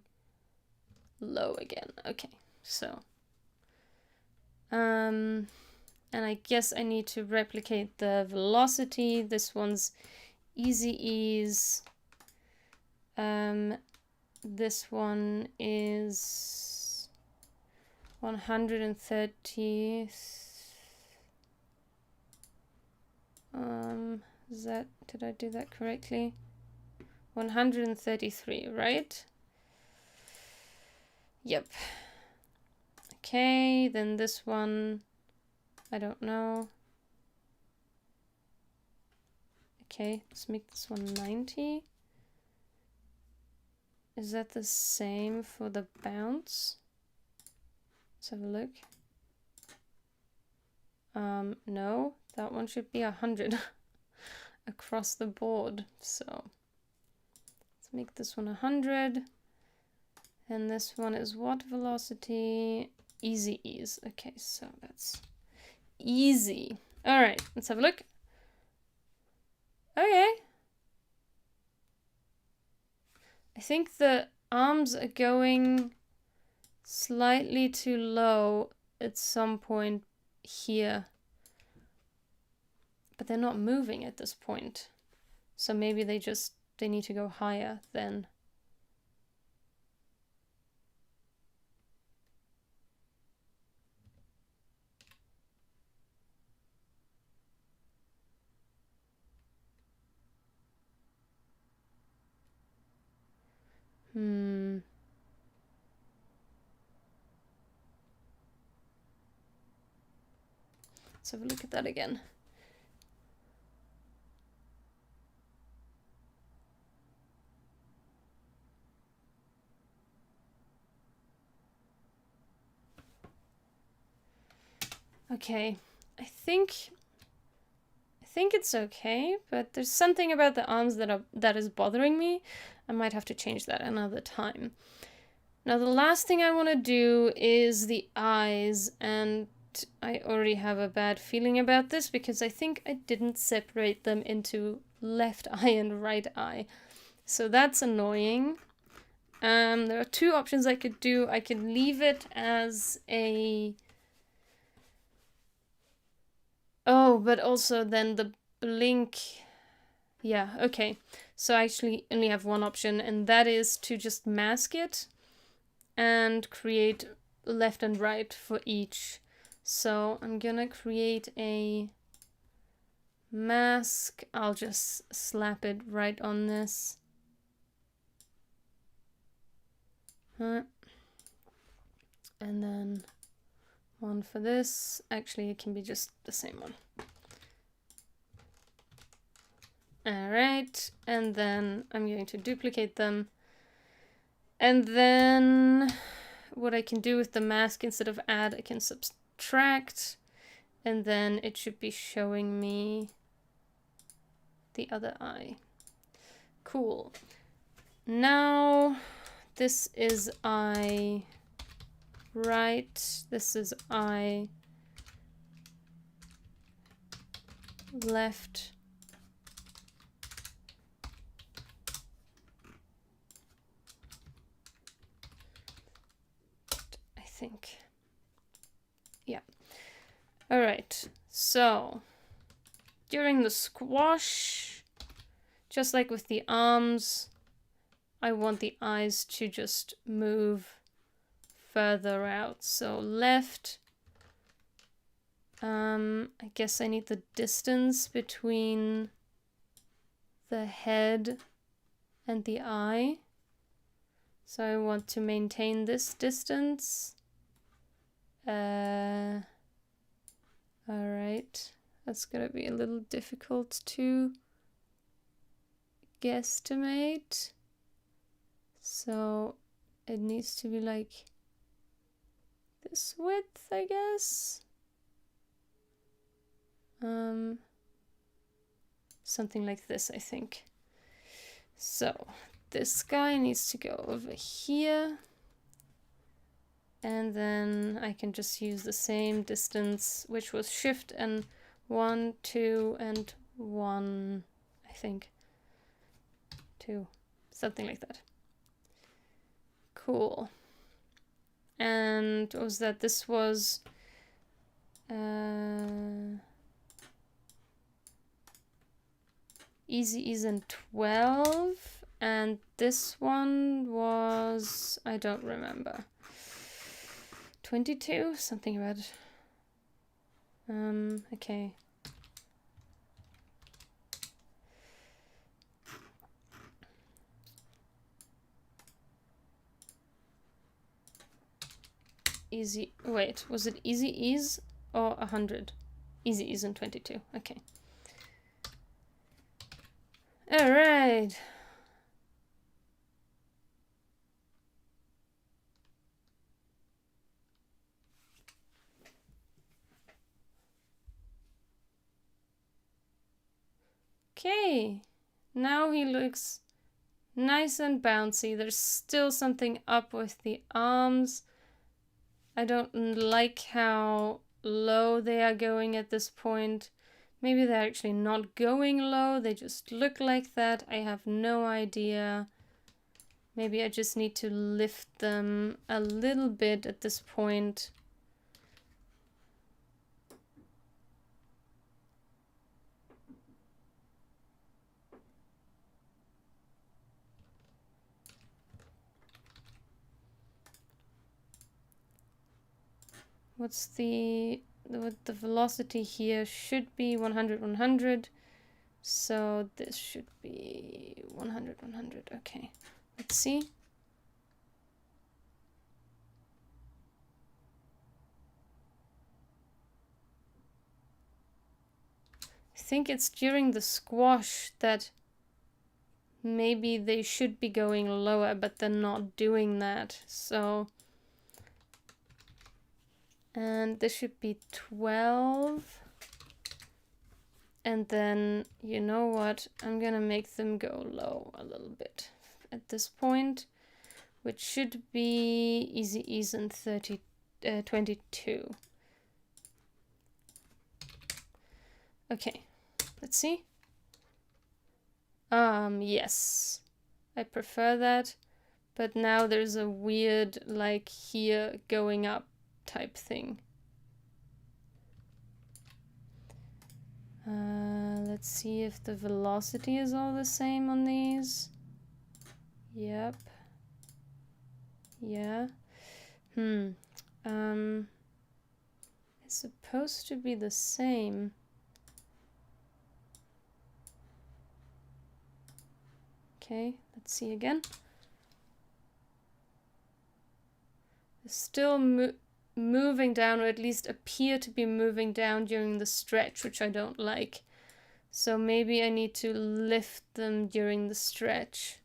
low again. Okay, so and I guess I need to replicate the velocity. This one's easy ease. This one is 130. Did I do that correctly? 133, right? Yep. Okay, then this one, I don't know. Okay, let's make this one 90. Is that the same for the bounce? Let's have a look. No, that one should be 100 across the board. So let's make this one 100. And this one is what velocity? Easy ease. Okay, so that's easy. All right, let's have a look. Okay. I think the arms are going slightly too low at some point here. But they're not moving at this point. So maybe they need to go higher then. Let's have a look at that again. Okay, I think it's okay, but there's something about the arms that is bothering me. I might have to change that another time. Now the last thing I want to do is the eyes, and I already have a bad feeling about this because I think I didn't separate them into left eye and right eye. So that's annoying. There are two options I could do. I could leave it as a... Oh, but also then the blink... Yeah, okay. So I actually only have one option, and that is to just mask it and create left and right for each. So I'm gonna create a mask. I'll just slap it right on this. And then one for this. Actually, it can be just the same one. Alright, and then I'm going to duplicate them. And then what I can do with the mask, instead of add, I can subtract. And then it should be showing me the other eye. Cool. Now this is eye right, this is eye left. I think. Yeah. All right. So during the squash, just like with the arms, I want the eyes to just move further out. So left. I guess I need the distance between the head and the eye. So I want to maintain this distance. Alright. That's gonna be a little difficult to guesstimate. So it needs to be like this width, I guess. Something like this, I think. So this guy needs to go over here. And then I can just use the same distance, which was shift and 1, 2, and 1, I think. 2, something like that. Cool. And what was that? This was easy isn't 12, and this one was, I don't remember, 22, something about it. Okay. Easy, wait, was it easy ease or 100? Easy isn't 22, okay. All right. Okay, now he looks nice and bouncy. There's still something up with the arms. I don't like how low they are going at this point. Maybe they're actually not going low, they just look like that. I have no idea. Maybe I just need to lift them a little bit at this point. What's the velocity here should be 100, 100. So this should be 100, 100. Okay, let's see. I think it's during the squash that maybe they should be going lower, but they're not doing that. So, and this should be 12. And then, you know what? I'm gonna make them go low a little bit at this point, which should be easy ease and 22. Okay, let's see. Yes, I prefer that, but now there's a weird, like, here going up type thing. Let's see if the velocity is all the same on these. Yep. Yeah. It's supposed to be the same. Okay, let's see again. It's still moving down, or at least appear to be moving down during the stretch, which I don't like. So maybe I need to lift them during the stretch.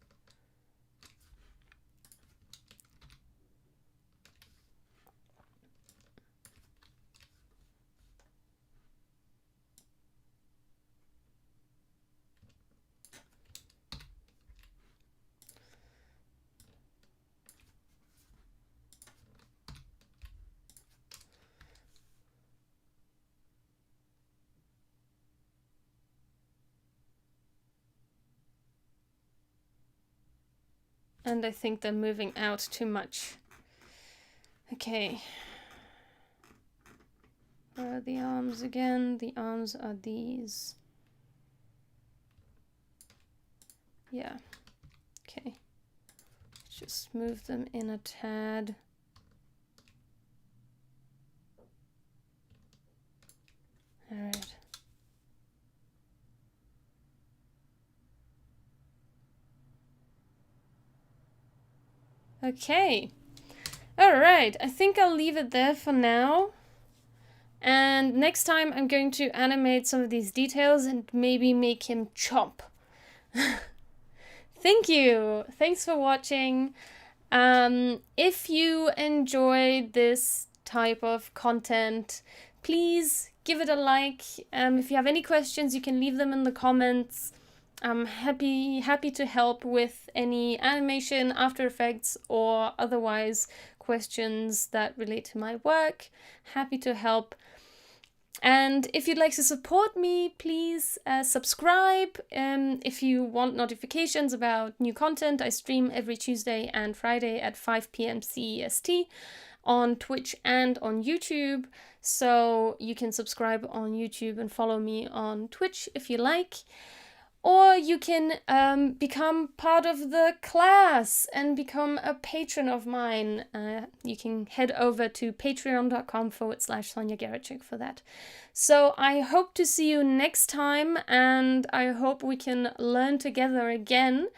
And I think they're moving out too much. Okay. Where are the arms again? The arms are these. Yeah. Okay. Just move them in a tad. All right. Okay. All right. I think I'll leave it there for now. And next time I'm going to animate some of these details and maybe make him chomp. Thank you. Thanks for watching. If you enjoyed this type of content, please give it a like. If you have any questions, you can leave them in the comments. I'm happy to help with any animation, After Effects, or otherwise questions that relate to my work. Happy to help. And if you'd like to support me, please subscribe. If you want notifications about new content, I stream every Tuesday and Friday at 5 p.m. CEST on Twitch and on YouTube. So you can subscribe on YouTube and follow me on Twitch if you like. Or you can become part of the class and become a patron of mine. You can head over to patreon.com/Sonja Geracsek for that. So I hope to see you next time, and I hope we can learn together again.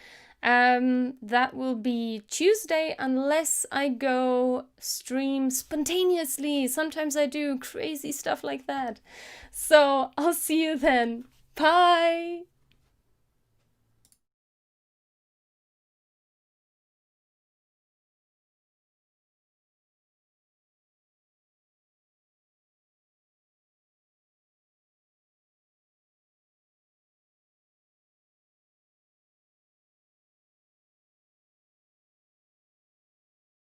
That will be Tuesday, unless I go stream spontaneously. Sometimes I do crazy stuff like that. So I'll see you then. Bye!